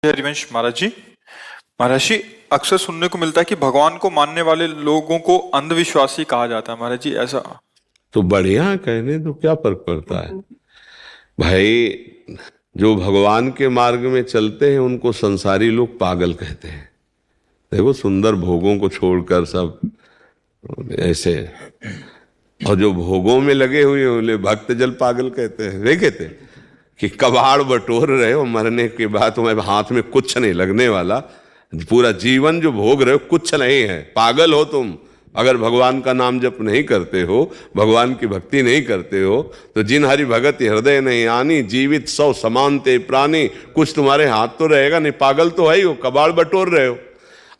हरिवंश महाराज जी, अक्सर सुनने को मिलता है कि भगवान को मानने वाले लोगों को अंधविश्वासी कहा जाता है। महाराज जी, ऐसा? तो बढ़िया, कहने तो क्या फर्क पड़ता है भाई। जो भगवान के मार्ग में चलते हैं उनको संसारी लोग पागल कहते हैं। देखो, सुंदर भोगों को छोड़कर सब ऐसे, और जो भोगों में लगे हुए उन्हें भक्त जल पागल कहते हैं। नहीं कहते कि कबाड़ बटोर रहे हो, मरने के बाद तुम्हारे हाथ में कुछ नहीं लगने वाला, पूरा जीवन जो भोग रहे हो कुछ नहीं है, पागल हो तुम। अगर भगवान का नाम जप नहीं करते हो, भगवान की भक्ति नहीं करते हो, तो जिन हरि भगत हृदय नहीं आनी, जीवित सौ समानते प्राणी, कुछ तुम्हारे हाथ तो रहेगा नहीं, पागल तो है ही हो, कबाड़ बटोर रहे हो।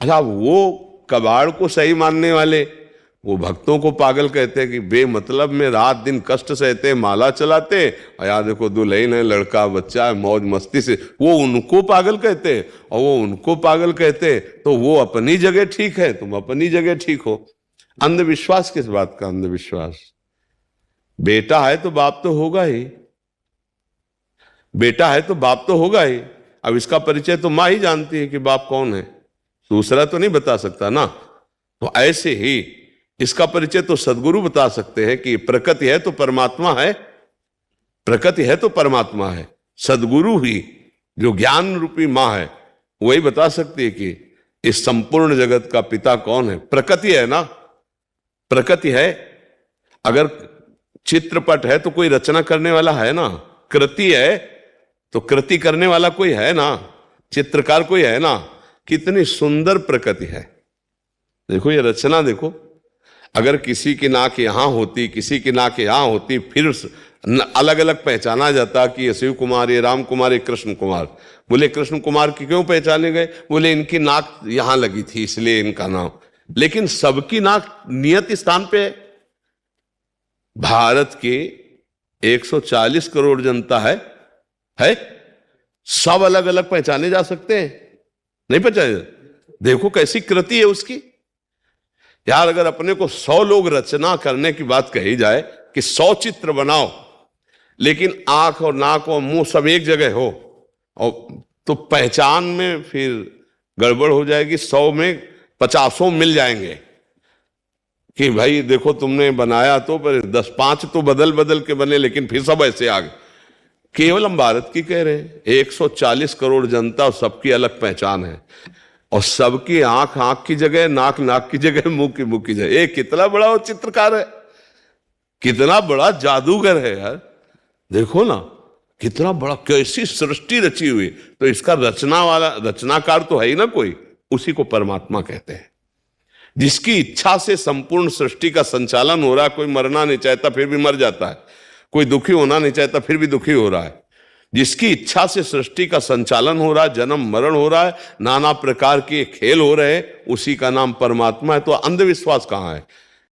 अच्छा, वो कबाड़ को सही मानने वाले वो भक्तों को पागल कहते हैं कि बेमतलब में रात दिन कष्ट सहते, माला चलाते, और यार देखो दुल्हन है, लड़का बच्चा है, मौज मस्ती से, वो उनको पागल कहते हैं। और वो उनको पागल कहते हैं तो वो अपनी जगह ठीक है, तुम अपनी जगह ठीक हो। अंधविश्वास किस बात का अंधविश्वास? बेटा है तो बाप तो होगा ही, बेटा है तो बाप तो होगा ही। अब इसका परिचय तो माँ ही जानती है कि बाप कौन है, दूसरा तो नहीं बता सकता ना। तो ऐसे ही इसका परिचय तो सदगुरु बता सकते हैं कि प्रकृति है तो परमात्मा है, प्रकृति है तो परमात्मा है। सदगुरु ही जो ज्ञान रूपी मां है वही बता सकती है कि इस संपूर्ण जगत का पिता कौन है। प्रकृति है ना, प्रकृति है। अगर चित्रपट है तो कोई रचना करने वाला है ना, कृति है तो कृति करने वाला कोई है ना, चित्रकार कोई है ना। कितनी सुंदर प्रकृति है, देखो ये रचना देखो। अगर किसी की नाक यहां होती, किसी की नाक यहां होती, फिर अलग अलग पहचाना जाता कि ये शिव कुमार, ये राम कुमार, ये कृष्ण कुमार। बोले कृष्ण कुमार की क्यों पहचाने गए? बोले इनकी नाक यहां लगी थी इसलिए इनका नाम। लेकिन सबकी नाक नियत स्थान पे है। भारत की 140 करोड़ जनता है, सब अलग अलग पहचाने जा सकते हैं? नहीं पहचाने। देखो कैसी कृति है उसकी यार। अगर अपने को 100 लोग रचना करने की बात कही जाए कि 100 चित्र बनाओ, लेकिन आंख और नाक और मुंह सब एक जगह हो, और तो पहचान में फिर गड़बड़ हो जाएगी। 100 में 50 मिल जाएंगे कि भाई देखो तुमने बनाया तो, पर 10-5 तो बदल बदल के बने, लेकिन फिर सब ऐसे आ गए। केवल हम भारत की कह रहे हैं, 140 करोड़ जनता और सबकी अलग पहचान है, और सबकी आंख आंख की जगह, नाक नाक की जगह, मुंह की जगह। ये कितना बड़ा वो चित्रकार है, कितना बड़ा जादूगर है यार। देखो ना कितना बड़ा, कैसी सृष्टि रची हुई। तो इसका रचना वाला रचनाकार तो है ही ना कोई, उसी को परमात्मा कहते हैं। जिसकी इच्छा से संपूर्ण सृष्टि का संचालन हो रहा है। कोई मरना नहीं चाहता फिर भी मर जाता है, कोई दुखी होना नहीं चाहता फिर भी दुखी हो रहा है। जिसकी इच्छा से सृष्टि का संचालन हो रहा है, जन्म मरण हो रहा है, नाना प्रकार के खेल हो रहे हैं, उसी का नाम परमात्मा है। तो अंधविश्वास कहां है?